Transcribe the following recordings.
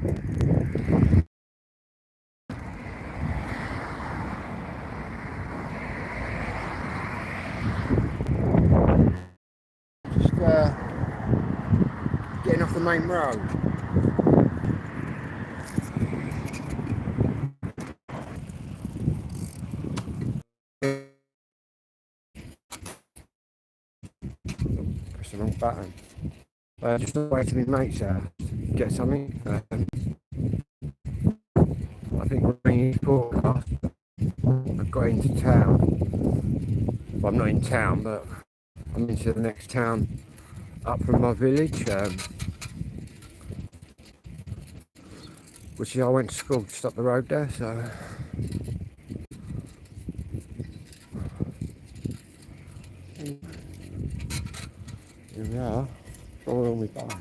Just getting off the main road. Press the wrong button. Just on the way to my mate's house to get something. I think we're bringing his podcast. I've got into town. Well, I'm not in town, but I'm into the next town up from my village, which I went to school just up the road there, so here we are, all on my bike.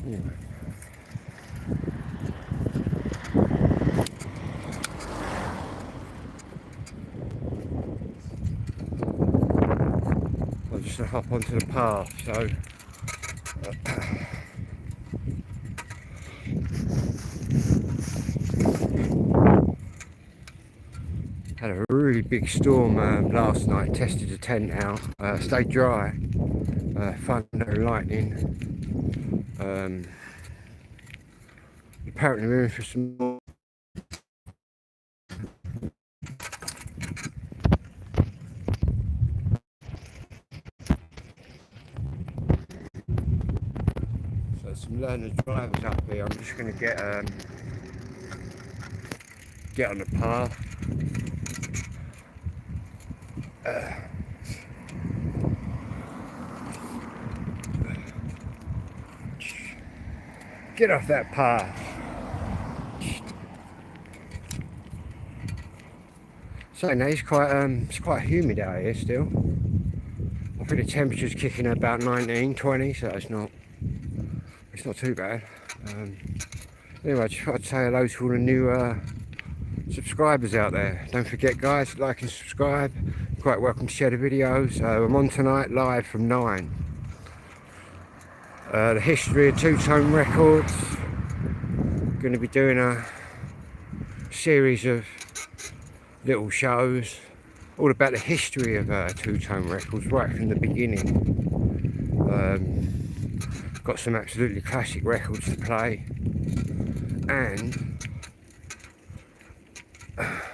Anyway. I'll just hop onto the path, so had a really big storm last night, tested the tent out, stayed dry, thunder and lightning. Apparently we're in for some more. So some learner drivers up here. I'm just going to get on the path. Get off that path. So now it's quite humid out here still. I think the temperature's kicking at about 19, 20, so it's not too bad. Anyway, I just thought I'd say hello to all the new subscribers out there. Don't forget, guys, like and subscribe. You're quite welcome to share the videos. I'm on tonight live from 9. The history of Two Tone Records. Going to be doing a series of little shows all about the history of Two Tone Records right from the beginning. Got some absolutely classic records to play, and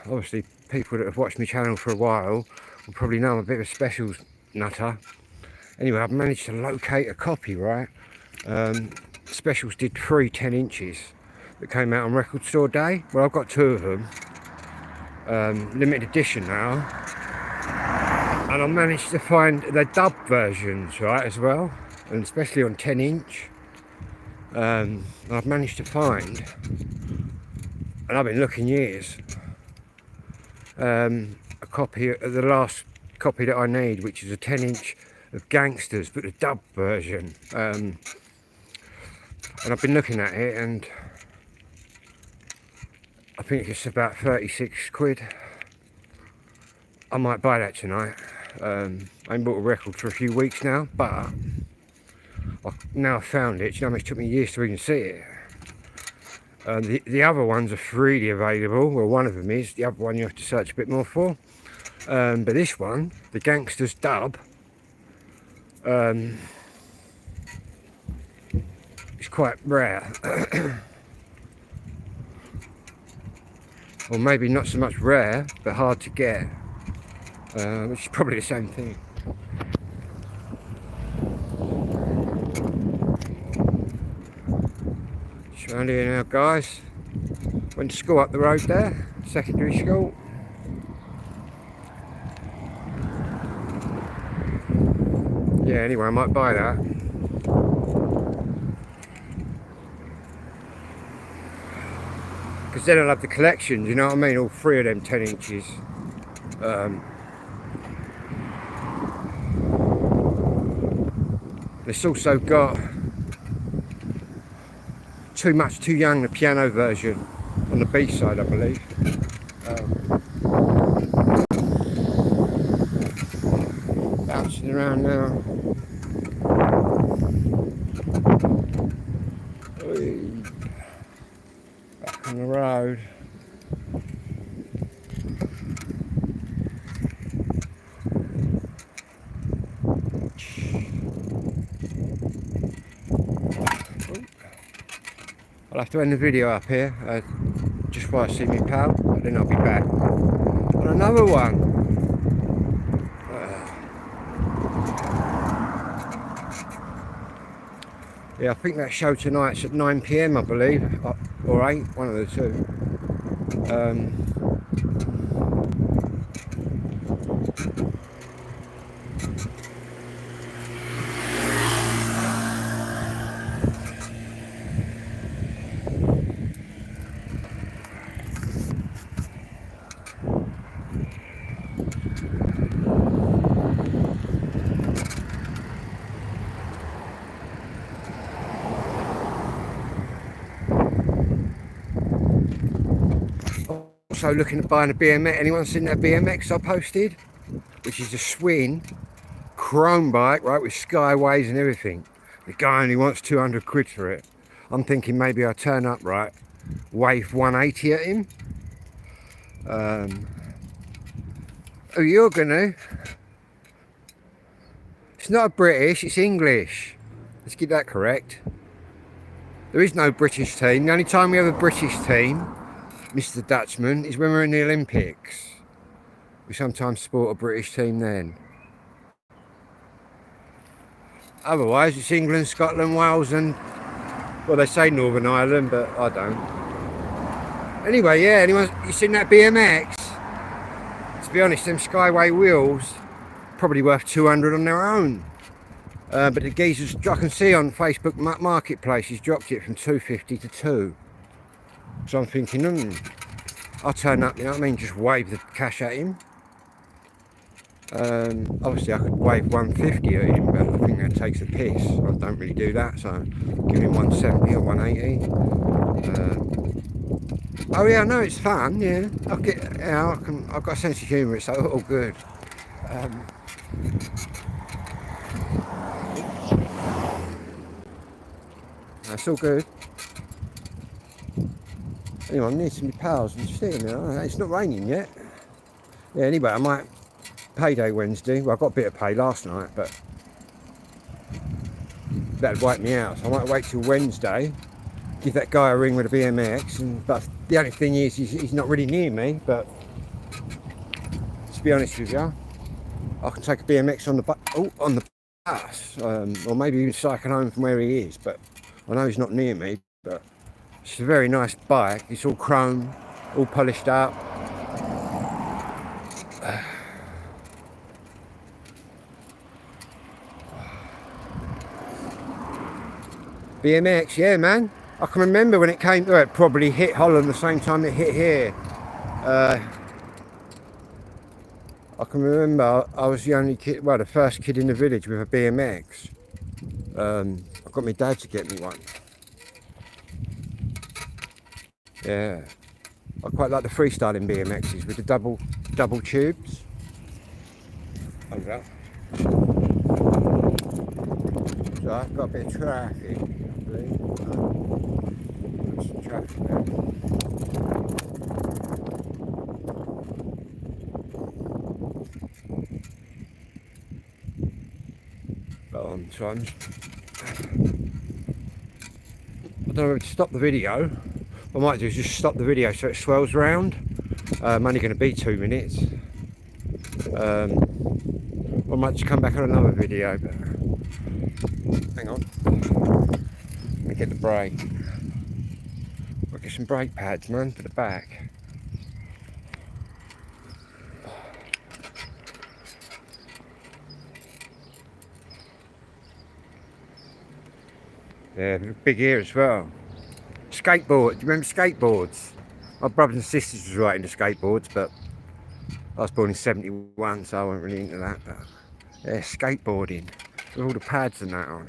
obviously people that have watched my channel for a while will probably know I'm a bit of a specials nutter. Anyway, I've managed to locate a copy, right? Specials did 3 10-inches that came out on Record Store Day. Well, I've got 2 of them, limited edition now, and I managed to find the dub versions, right, as well, and especially on 10-inch. I've managed to find, and I've been looking years, a copy of the last copy that I need, which is a 10-inch of Gangsters, but the dub version. And I've been looking at it, and I think it's about 36 quid. I might buy that tonight. I haven't bought a record for a few weeks now, but I've now found it. You know, it took me years to even see it. The other ones are freely available. Well, one of them is. The other one you have to search a bit more for. But this one, the Gangsters dub, it's quite rare. Or maybe not so much rare, but hard to get. Which is probably the same thing. Just around here now, guys. Went to school up the road there, secondary school. Yeah, anyway, I might buy that. Because then I'll have the collection, you know what I mean? All 3 of them 10-inches. It's also got Too Much Too Young, the piano version, on the B-side, I believe. Bouncing around now. on the road. I'll have to end the video up here, just while I see me pal, and then I'll be back on another one. Yeah, I think that show tonight's at 9 PM, I believe, or 8, one of the two. Also looking at buying a BMX. Anyone seen that BMX I posted? Which is a Swin chrome bike, right, with skyways and everything. The guy only wants 200 quid for it. I'm thinking maybe I'll turn up, right, wave 180 at him. Oh, you're gonna? It's not British, it's English. Let's get that correct. There is no British team. The only time we have a British team, Mr. Dutchman, is when we're in the Olympics. We sometimes sport a British team then. Otherwise, it's England, Scotland, Wales, and, well, they say Northern Ireland, but I don't. Anyway, yeah, you seen that BMX? To be honest, them Skyway wheels probably worth 200 on their own. But the geezers, I can see on Facebook Marketplace, he's dropped it from 250 to 2. So I'm thinking, I'll turn up, you know what I mean, just wave the cash at him. Obviously I could wave 150 at him, but I think that takes a piss. I don't really do that, so give him 170 or 180. Oh yeah, I know it's fun, yeah. I've got a sense of humour, it's all good. That's all good. Anyway, I'm near to my pals and sitting there. It's not raining yet. Yeah, anyway, I might payday Wednesday. Well, I got a bit of pay last night, but that'd wipe me out. So I might wait till Wednesday, give that guy a ring with a BMX. But the only thing is, he's not really near me. But to be honest with you, I can take a BMX on the bus, or maybe even cycle home from where he is. But I know he's not near me. But it's a very nice bike. It's all chrome, all polished up. BMX, yeah, man. I can remember when it came to it, probably hit Holland the same time it hit here. I can remember I was the only kid, well, the first kid in the village with a BMX. I got my dad to get me one. Yeah, I quite like the freestyling BMXs with the double tubes. Hold up. So I've got a bit of traffic. Some traffic there. So I don't know whether to stop the video. What I might do is just stop the video so it swells round. I'm only going to be 2 minutes. I might just come back on another video, but hang on. Let me get the brake. I'll get some brake pads, man, for the back. Yeah, big here as well. Skateboard, do you remember skateboards? My brothers and sisters was right into skateboards, but I was born in 71, so I wasn't really into that. But yeah, skateboarding, with all the pads and that on.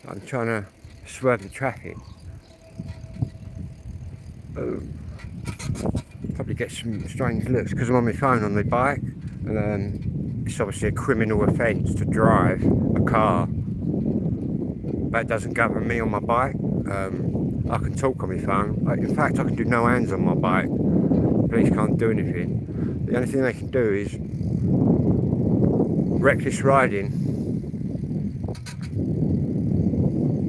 I'm trying to swerve the traffic. Probably get some strange looks because I'm on my phone on the bike, and it's obviously a criminal offence to drive a car. That doesn't govern me on my bike. I can talk on my phone. In fact, I can do no hands on my bike. Police can't do anything. The only thing they can do is reckless riding.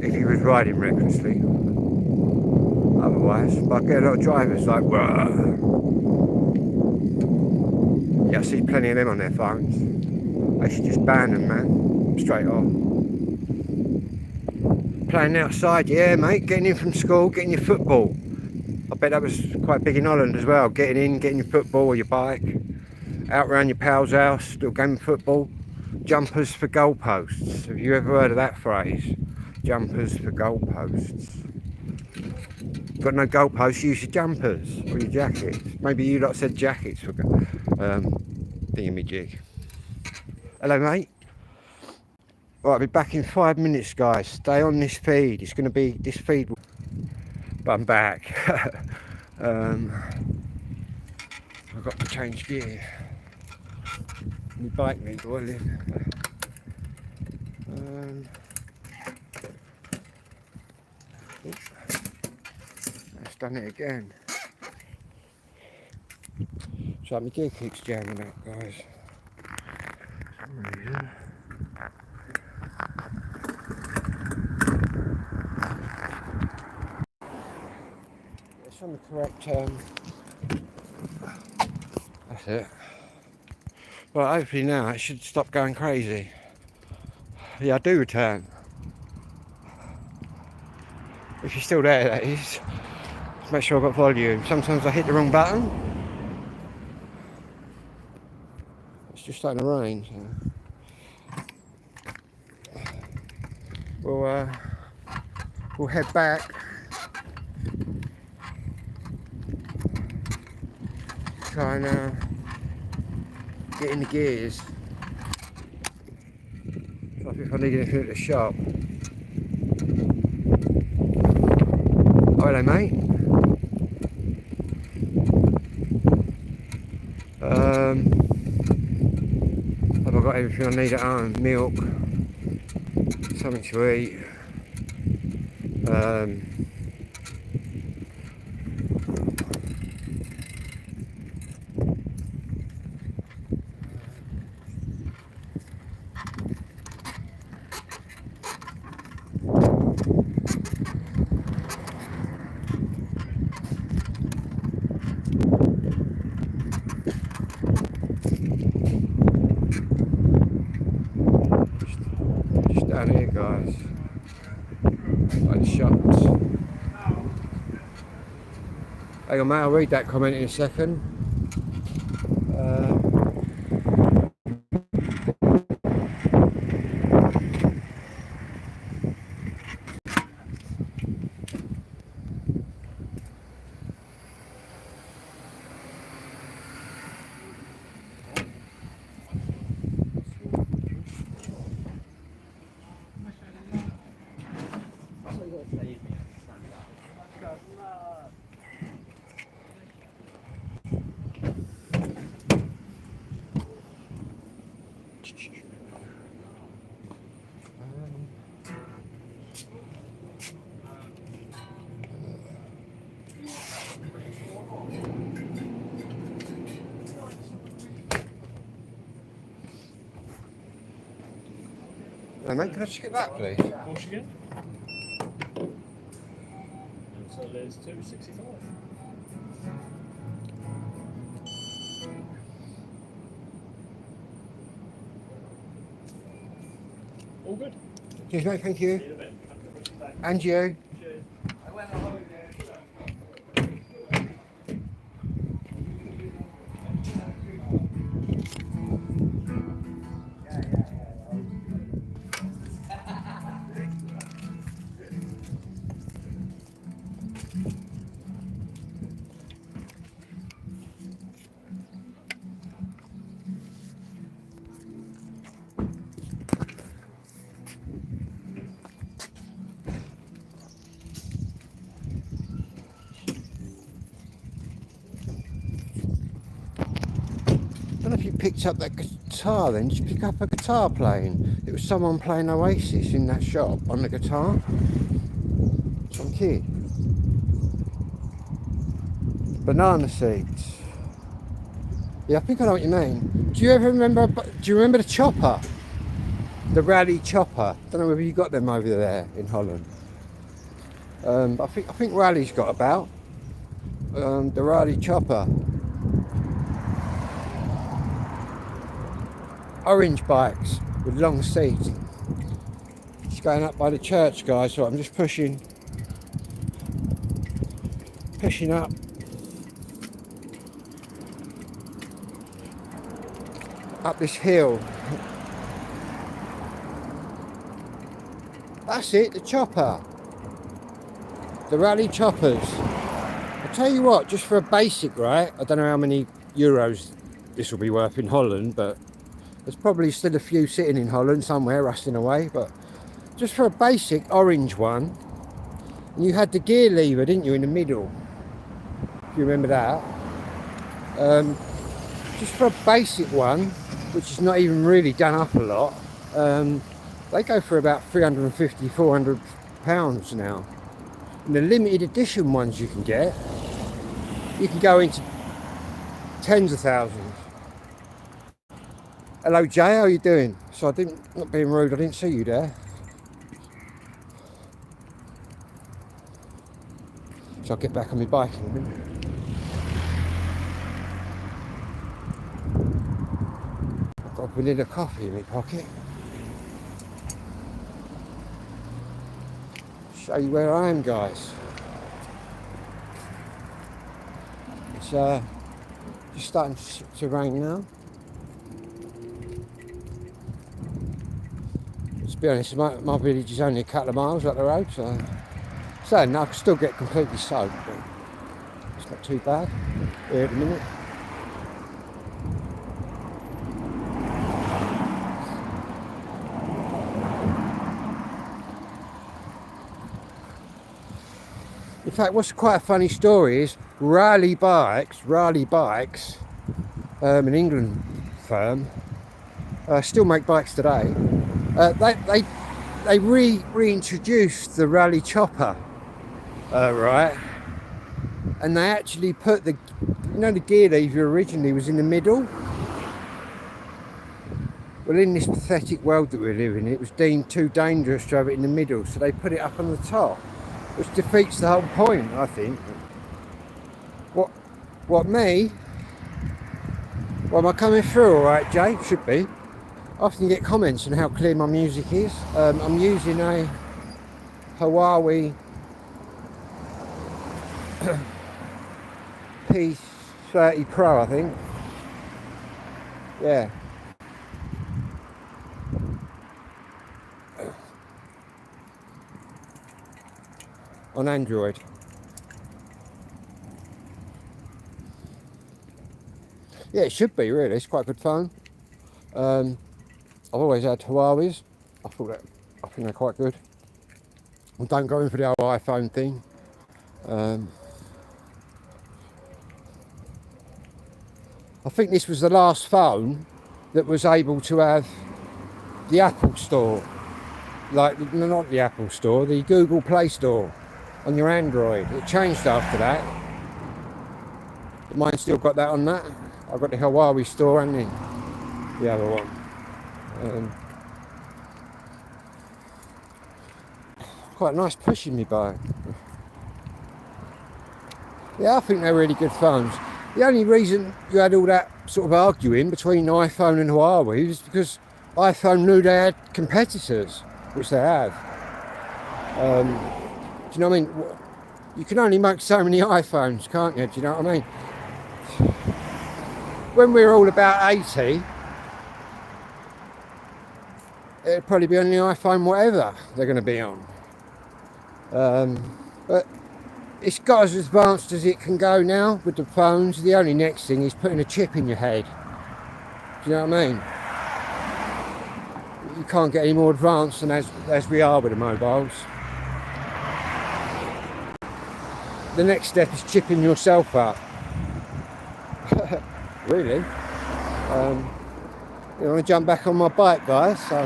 If he was riding recklessly. Otherwise, but I get a lot of drivers like, whoa. Yeah, I see plenty of them on their phones. They should just ban them, man. Straight off. Playing outside, yeah, mate. Getting in from school, getting your football. I bet that was quite big in Holland as well. Getting in, getting your football or your bike. Out around your pal's house, do a game of football. Jumpers for goalposts. Have you ever heard of that phrase? Jumpers for goalposts. Got no goalposts, use your jumpers or your jackets. Maybe you lot said jackets for thingamajig. Hello, mate. Right, I'll be back in 5 minutes, guys. Stay on this feed. It's going to be this feed. But I'm back. I've got to change gear. My bike needs oiling. That's done it again. So my gear keeps jamming up, guys. It's on the correct that's it. Well, hopefully now it should stop going crazy. Yeah, I do return. If you're still there, that is. Just make sure I've got volume. Sometimes I hit the wrong button. It's just starting to rain. So. We'll head back. Try and get in the gears. So if I need anything at the shop. Oh, hello, mate. Have I got everything I need at home? Milk, something to eat. Just down here, guys. By the shops. Hang on, mate, I'll read that comment in a second. Hey, mate, can I just get that, please? Of course you can. So there's 265. All good. Cheers, mate, thank you. And you. Cheers. picked up that guitar then? Did you pick up a guitar playing? It was someone playing Oasis in that shop on the guitar. Some kid. Banana seeds. Yeah, I think I know what you mean. Do you remember the chopper? The Raleigh chopper. Don't know whether you got them over there in Holland. I think Raleigh's got about the Raleigh chopper. Orange bikes with long seats. It's going up by the church, guys, so I'm just pushing up. Up this hill. That's it, the chopper. The Raleigh choppers. I'll tell you what, just for a basic, right? I don't know how many euros this will be worth in Holland, but there's probably still a few sitting in Holland somewhere, rusting away. But just for a basic orange one, and you had the gear lever, didn't you, in the middle? If you remember that. Just for a basic one, which is not even really done up a lot, they go for about 350, 400 pounds now. And the limited edition ones you can get, you can go into tens of thousands. Hello Jay, how are you doing? So not being rude, I didn't see you there. So I'll get back on my bike in a minute. I've got a vanilla coffee in my pocket. Show you where I am, guys. It's just starting to rain now. To be honest, my village is only a couple of miles up the road, so no, I can still get completely soaked, but it's not too bad here at the minute. In fact, what's quite a funny story is Raleigh Bikes, an England firm, still make bikes today. They reintroduced the Raleigh chopper, right? And they actually put the gear lever originally was in the middle. Well, in this pathetic world that we're living in, it was deemed too dangerous to have it in the middle, so they put it up on the top, which defeats the whole point, I think. What me? Well, am I coming through all right, Jay? Should be. I often get comments on how clear my music is. I'm using a Huawei P30 Pro, I think. Yeah. On Android. Yeah, it should be really. It's quite a good phone. I've always had Huawei's. I think they're quite good. I don't go in for the old iPhone thing. I think this was the last phone that was able to have the Apple Store, like not the Apple Store, the Google Play Store on your Android. It changed after that. But mine still got that on that. I've got the Huawei Store and the other one. Quite nice pushing me bike. Yeah, I think they're really good phones. The only reason you had all that sort of arguing between iPhone and Huawei is because iPhone knew they had competitors, which they have. Do you know what I mean? You can only make so many iPhones, can't you? Do you know what I mean? When we're all about 80, it'll probably be on the iPhone whatever they're going to be on. But it's got as advanced as it can go now with the phones. The only next thing is putting a chip in your head. Do you know what I mean? You can't get any more advanced than as we are with the mobiles. The next step is chipping yourself up. Really? I want to jump back on my bike, guys. So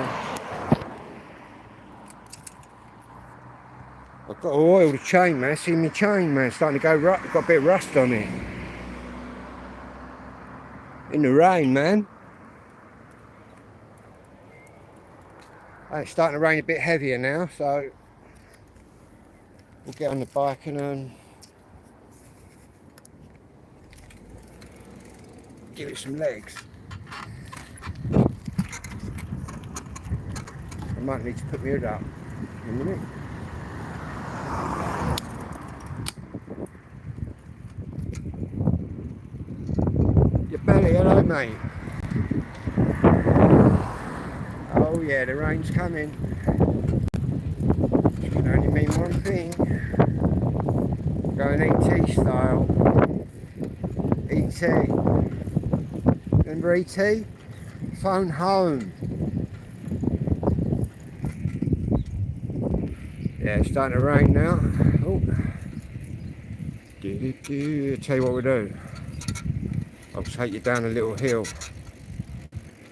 I've got to oil the chain, man. See my chain, man, starting to go rough. Got a bit of rust on it. In the rain, man. It's starting to rain a bit heavier now, so we'll get on the bike and give it some legs. I might need to put my hood up in a minute. Your belly, hello mate. Oh yeah, the rain's coming. It can only mean one thing. Going ET style. ET. Remember ET? Phone home. Yeah, it's starting to rain now. Oh. Tell you what we'll do. I'll take you down a little hill.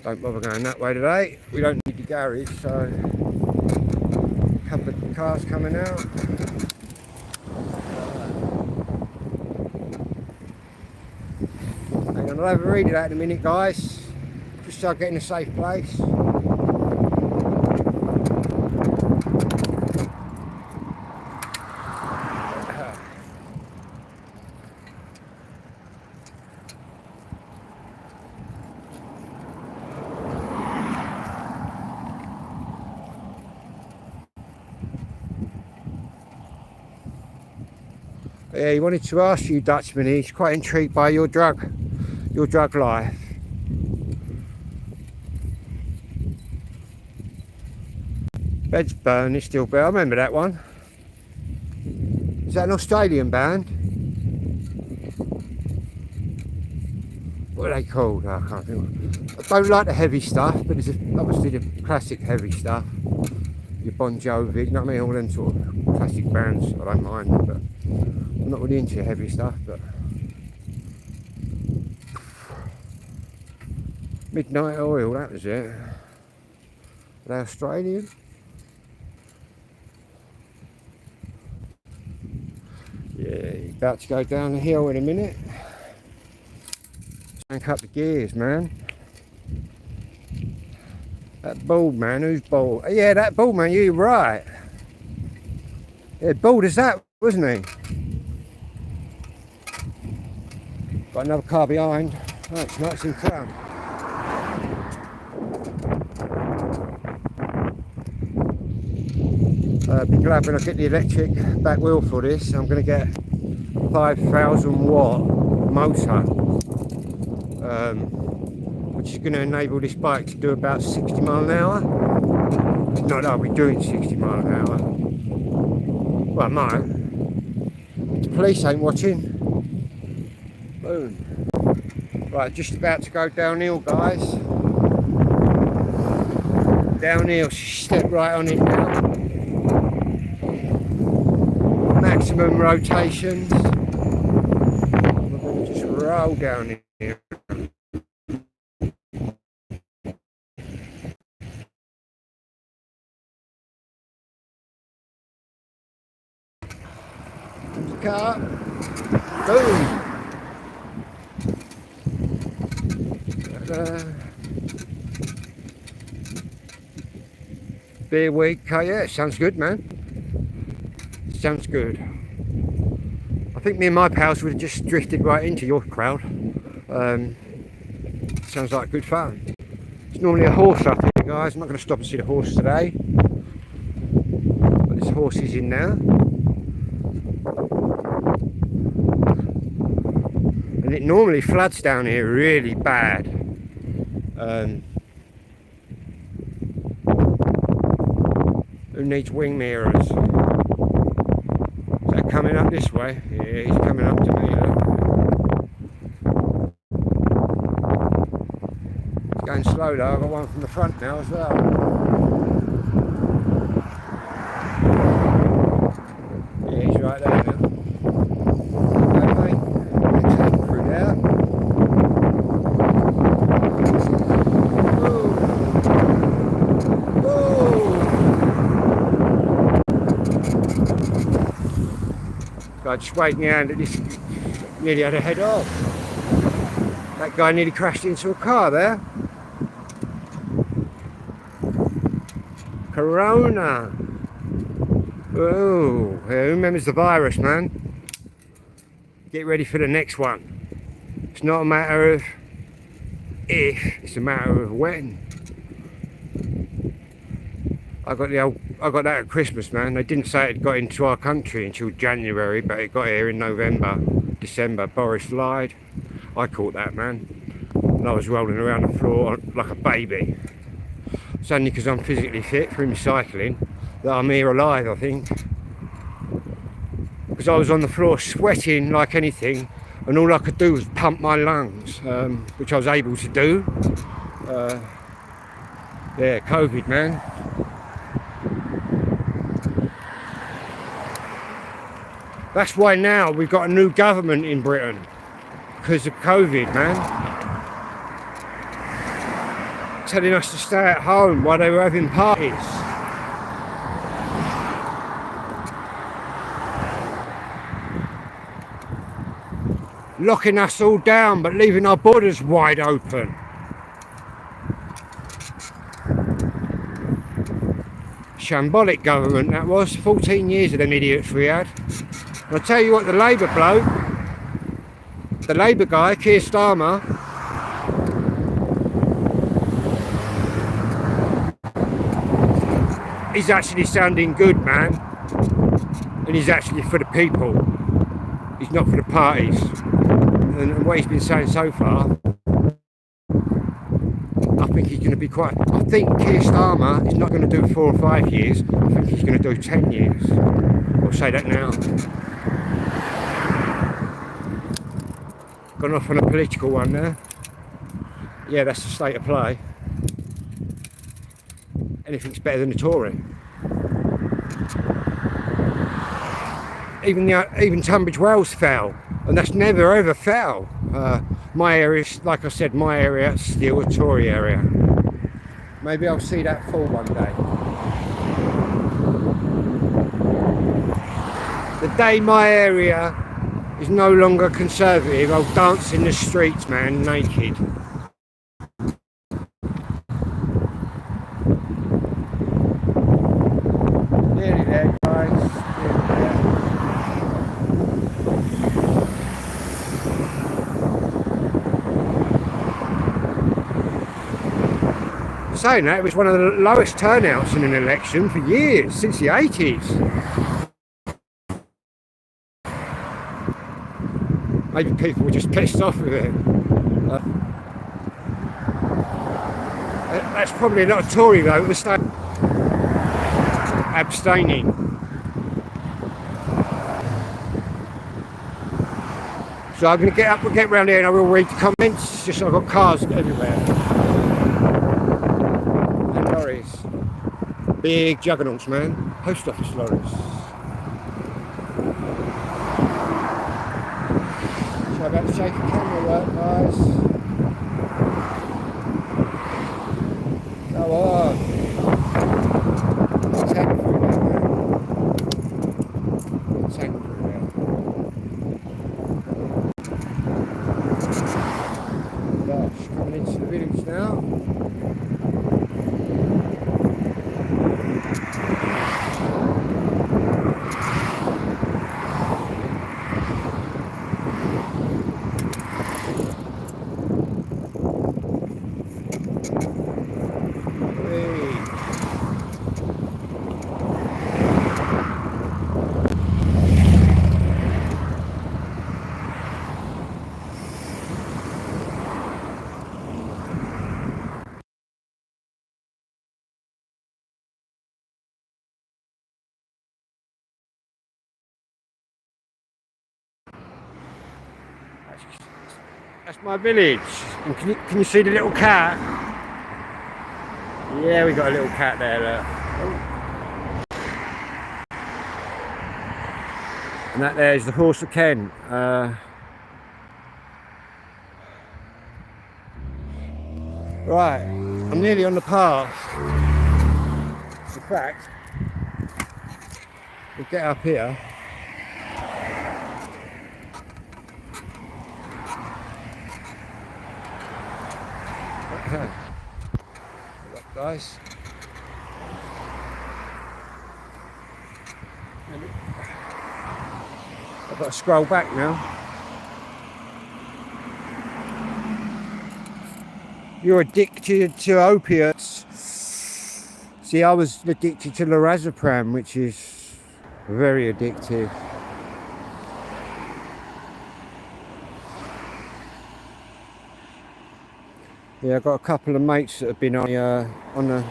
Don't bother going that way today. We don't need the garage, so a couple of cars coming out. Hang on, I'll have a read of that in a minute, guys. Just so I get in a safe place. Yeah, he wanted to ask you, Dutchman, he's quite intrigued by your drug life. Beds Burn is still better. I remember that one. Is that an Australian band? What are they called? I can't think. I don't like the heavy stuff, but it's obviously the classic heavy stuff. Your Bon Jovi, you know what I mean? All them sort of classic bands, I don't mind, but I'm not really into heavy stuff. But Midnight Oil, that was it. Are they Australian? Yeah, he's about to go down the hill in a minute. Crank up the gears, man. That bald man, who's bald? Yeah, that bald man, you're right. Yeah, bald as that, wasn't he? Got another car behind. Oh, it's nice and front. Be glad when I get the electric back wheel for this. I'm going to get 5,000 watt motor, which is going to enable this bike to do about 60 mile an hour. Not that I'll be doing 60 mile an hour. Well, I might. The police ain't watching. Boom. Right, just about to go downhill, guys. Downhill, step right on it now. Maximum rotations. We're going to just roll down here. Car. Boom. Beer week car, yeah, sounds good, man. Sounds good. I think me and my pals would have just drifted right into your crowd. Sounds like good fun. There's normally a horse up here, guys. I'm not going to stop and see the horse today. But this horse is in now. And it normally floods down here really bad. Who needs wing mirrors? Is that coming up this way? Yeah, he's coming up to me. He's going slow though. I've got one from the front now as well. Yeah, he's right there now. Okay, mate. Through there. Guy just waved me hand at this, nearly had a head off. That guy nearly crashed into a car there. Corona. Oh, who remembers the virus, man? Get ready for the next one. It's not a matter of if, it's a matter of when. I got that at Christmas, man. They didn't say it got into our country until January, but it got here in November, December. Boris lied. I caught that, man. And I was rolling around the floor like a baby. It's only because I'm physically fit from cycling that I'm here alive, I think. Because I was on the floor sweating like anything, and all I could do was pump my lungs, which I was able to do. Yeah, COVID, man. That's why now we've got a new government in Britain, because of COVID, man. Telling us to stay at home while they were having parties. Locking us all down but leaving our borders wide open. Shambolic government that was. 14 years of them idiots we had. I'll tell you what, the Labour bloke, the Labour guy, Keir Starmer, he's actually sounding good, man. And he's actually for the people. He's not for the parties. And what he's been saying so far, I think he's going to be quite... I think Keir Starmer is not going to do 4 or 5 years. I think he's going to do 10 years. I'll say that now. Gone off on a political one there. Yeah, that's the state of play. Anything's better than a Tory. Even Tunbridge Wells fell, and that's never ever fell. My area, like I said, my area is still a Tory area. Maybe I'll see that fall one day. The day my area is no longer conservative, I'll dance in the streets, man, naked. Nearly there, guys. Nearly there. Saying that, it was one of the lowest turnouts in an election for years, since the 80s. Maybe people were just pissed off with it. That's probably not a Tory though, it's like abstaining. So I'm going to get round here and I will read the comments. It's just I've got cars everywhere. And lorries. Big juggernauts, man. Post office lorries. So about to shake a camera work, guys. Go on. Tank through there, man. Tank through there. Gosh, coming into the village now. That's my village. And can you see the little cat? Yeah, we got a little cat there, look. And that there is the Horse of Kent. Right, I'm nearly on the path. In fact, we'll get up here. guys. I've got to scroll back now. You're addicted to opiates. See, I was addicted to lorazepam, which is very addictive. Yeah, I've got a couple of mates that have been on the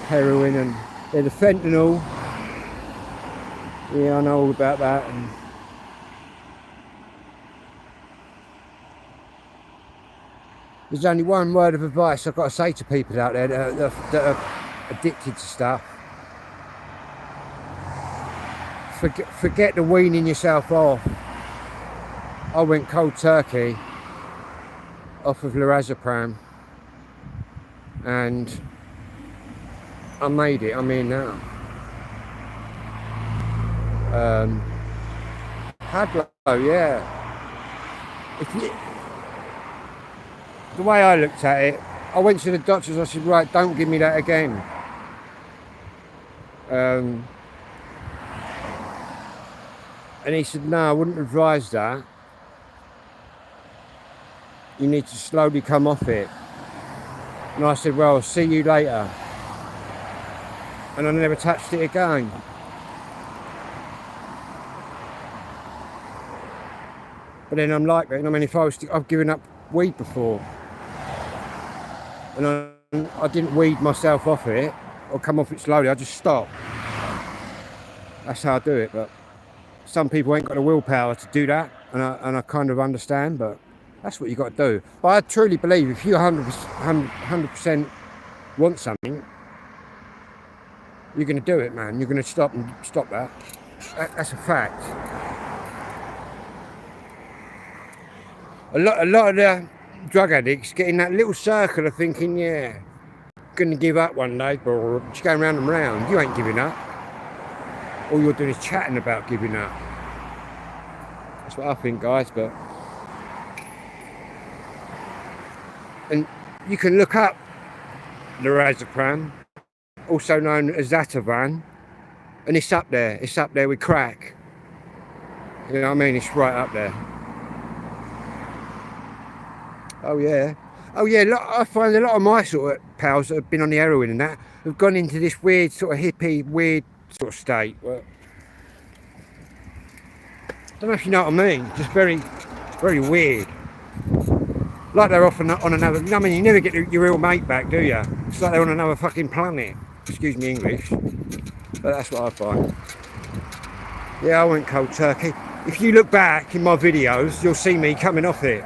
heroin and the fentanyl. Yeah, I know all about that. And there's only one word of advice I've got to say to people out there that are addicted to stuff. Forget the weaning yourself off. I went cold turkey off of lorazepam and I made it. I'm here now. Hadlow, yeah. The way I looked at it, I went to the doctors, I said, right, don't give me that again. And he said, no, I wouldn't advise that. You need to slowly come off it. And I said, well, I'll see you later. And I never touched it again. But then I'm like, I mean, if I've given up weed before. And I didn't weed myself off it, or come off it slowly, I just stopped. That's how I do it, but some people ain't got the willpower to do that, and I kind of understand, but that's what you got to do. But I truly believe if you 100% want something, you're going to do it, man. You're going to stop that. That's a fact. A lot of the drug addicts get in that little circle of thinking, yeah, going to give up one day, but just going round and round. You ain't giving up. All you're doing is chatting about giving up. That's what I think, guys. But and you can look up lorazepam, also known as Ativan, and it's up there. It's up there with crack. You know what I mean? It's right up there. Oh yeah. I find a lot of my sort of pals that have been on the heroin and that have gone into this weird sort of hippie, weird sort of state. Well, I don't know if you know what I mean. Just very, very weird. Like they're off on another. I mean, you never get your real mate back, do you? It's like they're on another fucking planet. Excuse me, English. But that's what I find. Yeah, I went cold turkey. If you look back in my videos, you'll see me coming off it.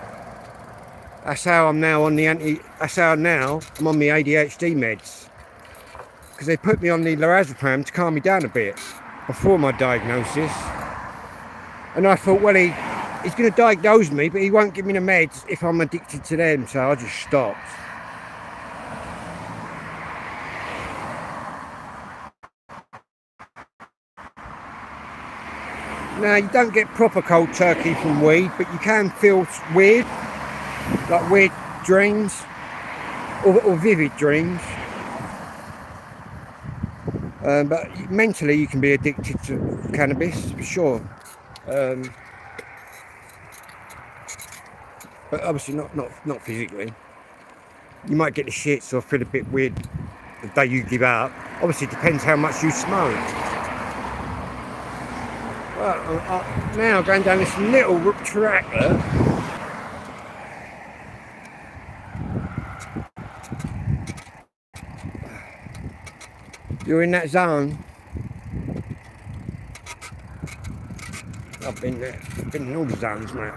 That's how I'm now on the I'm on the ADHD meds. Because they put me on the lorazepam to calm me down a bit before my diagnosis. And I thought, well, he's going to diagnose me, but he won't give me the meds if I'm addicted to them, so I just stopped. Now, you don't get proper cold turkey from weed, but you can feel weird. Like weird dreams or vivid dreams, but mentally you can be addicted to cannabis for sure, but obviously not physically. You might get the shits or feel a bit weird the day you give up. Obviously it depends how much you smoke. Well, now going down this little track there. You're in that zone. I've been there. I've been in all the zones, mate.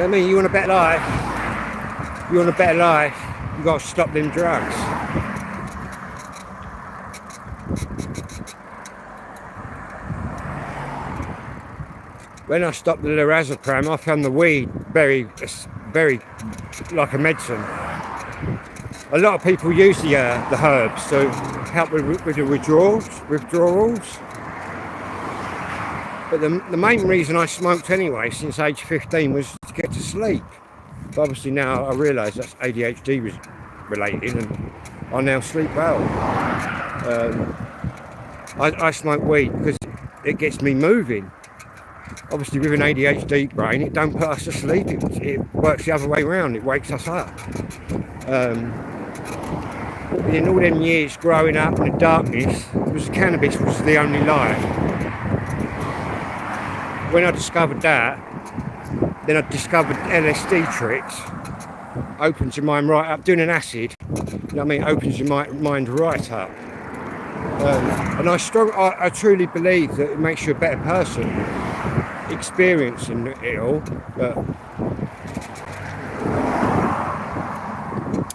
I mean, you want a better life. You want a better life. You got to stop them drugs. When I stopped the lorazepam, I found the weed very like a medicine. A lot of people use the herbs to help with the withdrawals. But the main reason I smoked anyway, since age 15, was to get to sleep. But obviously now I realise that's ADHD related, and I now sleep well. I smoke weed because it gets me moving. Obviously with an ADHD brain, it don't put us to sleep, it works the other way around, it wakes us up. In all them years growing up in the darkness, cannabis was the only light. When I discovered that, then I discovered LSD tricks. Opens your mind right up. Doing an acid, you know what I mean, opens your mind right up. And I truly believe that it makes you a better person, experiencing it all. But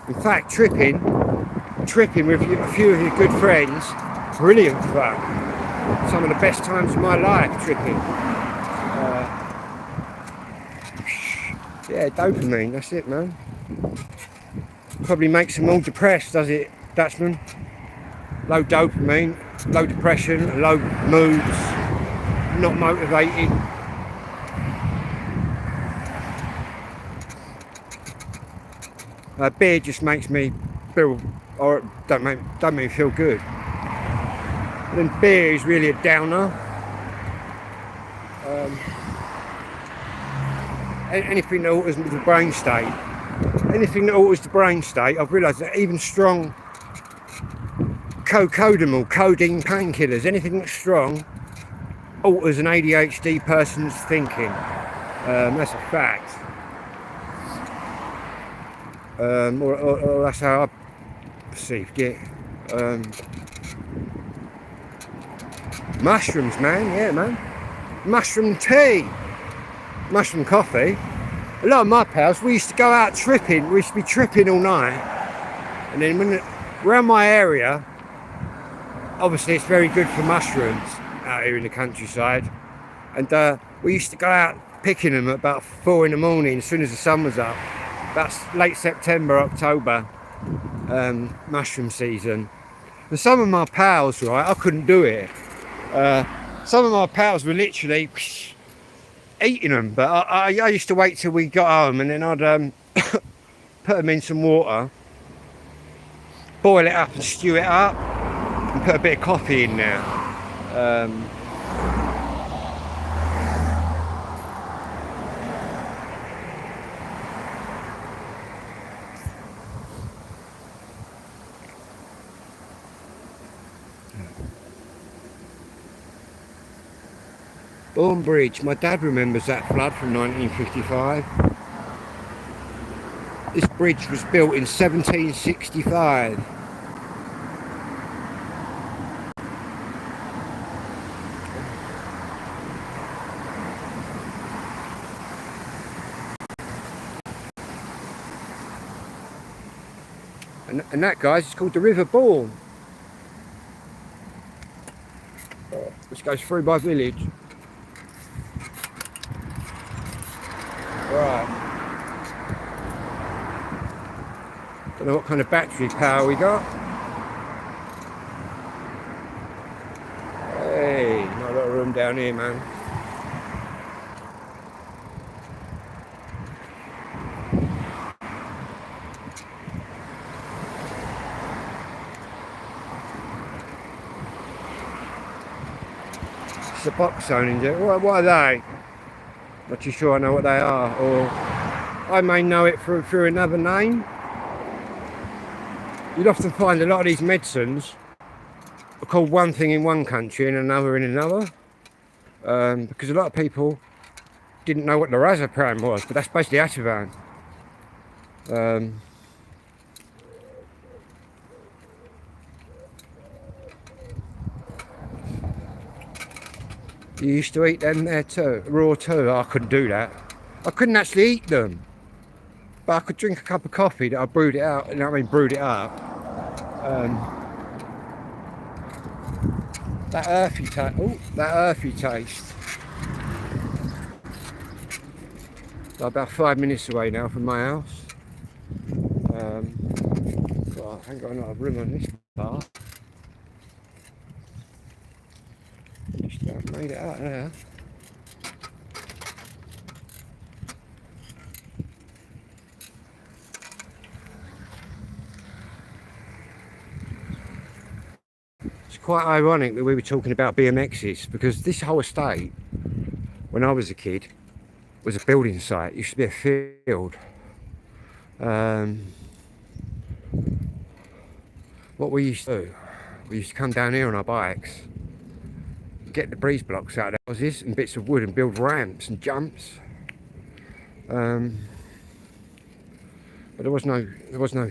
in fact, tripping with a few of your good friends, brilliant fun. Some of the best times of my life tripping. Yeah, dopamine, that's it, man. Probably makes them all depressed, does it, Dutchman? Low dopamine, low depression, low moods, not motivated. Beer just makes me feel, or don't make me feel good. And then beer is really a downer. Anything that alters the brain state. Anything that alters the brain state, I've realised that even strong cocodamol, codeine painkillers, anything that's strong alters an ADHD person's thinking. That's a fact. Or that's how I perceived it. Mushrooms, man, yeah, man. Mushroom tea, mushroom coffee. A lot of my pals, we used to go out tripping. We used to be tripping all night, and then around my area, obviously it's very good for mushrooms out here in the countryside, and we used to go out picking them at about 4 in the morning as soon as the sun was up. That's late September, October, mushroom season. And some of my pals, right, I couldn't do it. Some of my pals were literally eating them, but I used to wait till we got home, and then I'd put them in some water, boil it up and stew it up, and put a bit of coffee in there. Bourne Bridge, my dad remembers that flood from 1955. This bridge was built in 1765. And that, guys, is called the River Bourne, which goes through my village. Right. Don't know what kind of battery power we got. Hey, not a lot of room down here, man. It's a box zone in there. What are they? Not too sure I know what they are, or I may know it through another name. You'd often find a lot of these medicines are called one thing in one country and another in another, because a lot of people didn't know what lorazepam was, but that's basically Ativan. You used to eat them there too, raw too. I couldn't do that. I couldn't actually eat them, but I could drink a cup of coffee that I brewed it out. You know what I mean? Brewed it up. That earthy taste. Oh, that earthy taste. So about 5 minutes away now from my house. God, I ain't got a lot of room on this part. Just about made it out there. It's quite ironic that we were talking about BMXs, because this whole estate, when I was a kid, was a building site. It used to be a field. What we used to do, we used to come down here on our bikes, get the breeze blocks out of the houses and bits of wood and build ramps and jumps. But there was no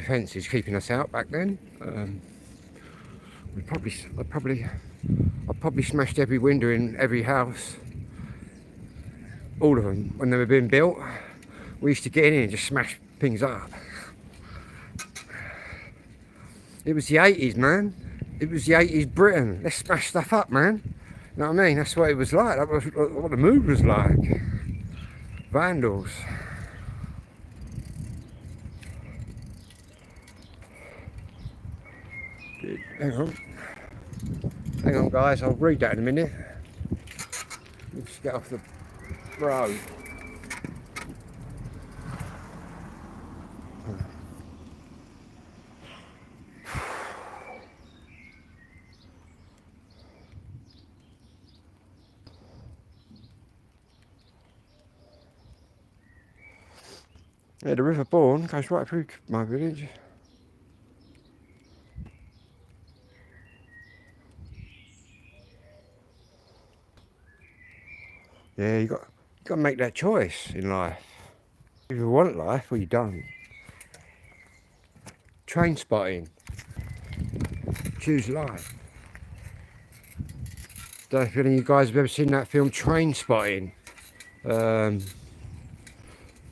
fences keeping us out back then. I probably smashed every window in every house, all of them, when they were being built. We used to get in here and just smash things up. It was the 80s, man. It was the 80s Britain. Let's smash stuff up, man. You know what I mean? That's what it was like. That was what the mood was like. Vandals. Hang on, guys. I'll read that in a minute. Let's get off the road. Yeah, the River Bourne goes right through my village. Yeah, you got to make that choice in life. If you want life or you don't. Train spotting. Choose life. Don't know if any of you guys have ever seen that film Train Spotting. With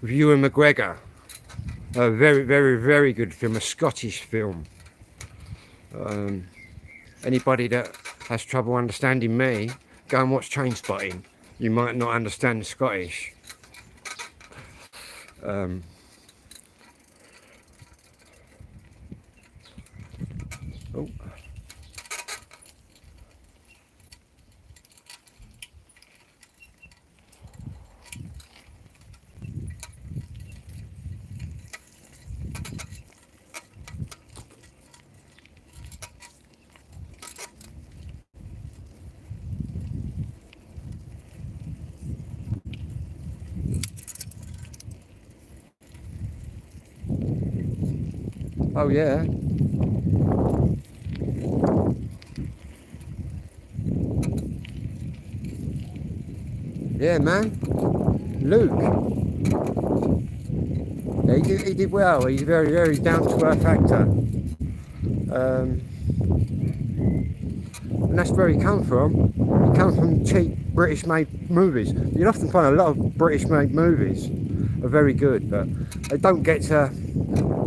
Ewan McGregor. A very, very, very good film, a Scottish film. Anybody that has trouble understanding me, go and watch Train Spotting. You might not understand the Scottish. Oh. Oh yeah. Yeah, man. Luke. Yeah, he did well. He's a very, very down-to-earth actor. And that's where he come from. He comes from cheap British-made movies. You'll often find a lot of British-made movies are very good, but they don't get to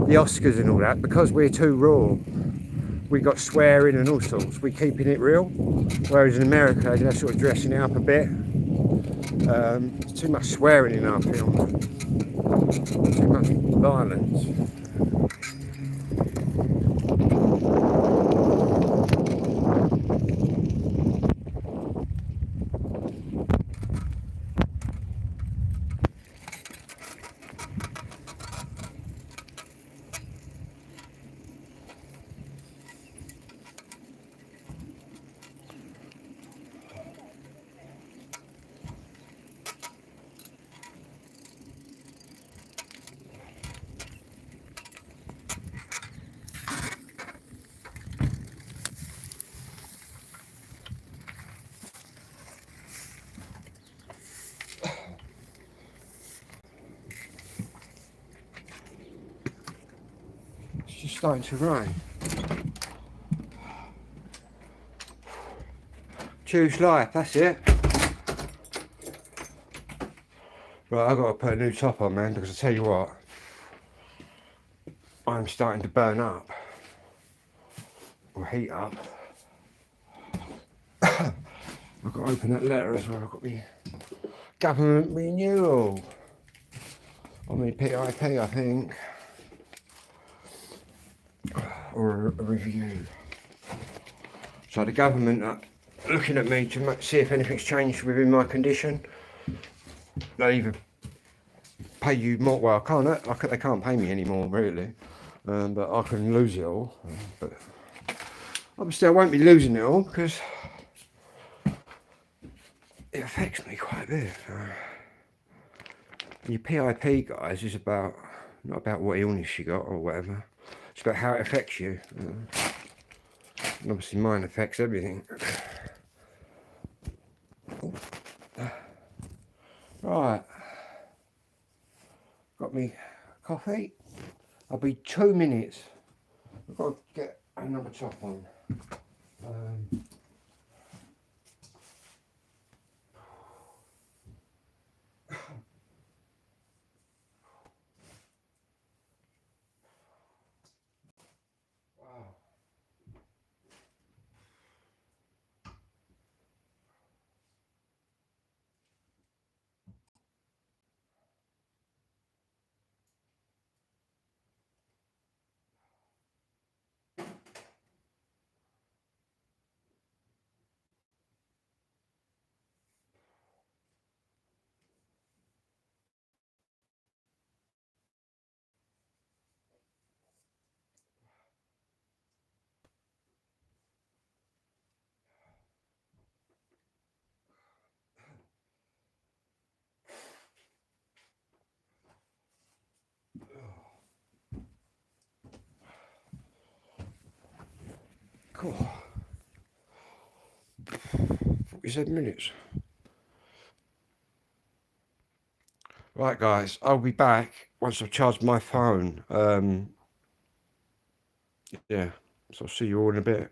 the Oscars and all that because we're too raw. We got swearing and all sorts. We're keeping it real. Whereas in America, they're sort of dressing it up a bit. There's too much swearing in our films. Too much violence. It's just starting to rain. Choose life, that's it. Right, I've got to put a new top on, man, because I tell you what, I'm starting to burn up. Or heat up. I've got to open that letter as well. I've got my government renewal. On my PIP, I think. Or a review. So the government are looking at me to see if anything's changed within my condition. They either pay you more. Well, they can't pay me anymore, really. But I can lose it all. But Obviously, I won't be losing it all because it affects me quite a bit. Your PIP, guys, is about not about what illness you got or whatever. It's about how it affects you. And obviously, mine affects everything. Right, got me coffee. I'll be 2 minutes. I've got to get another top on. Wow. Cool. 47 minutes. Right, guys, I'll be back once I've charged my phone. Yeah, so I'll see you all in a bit.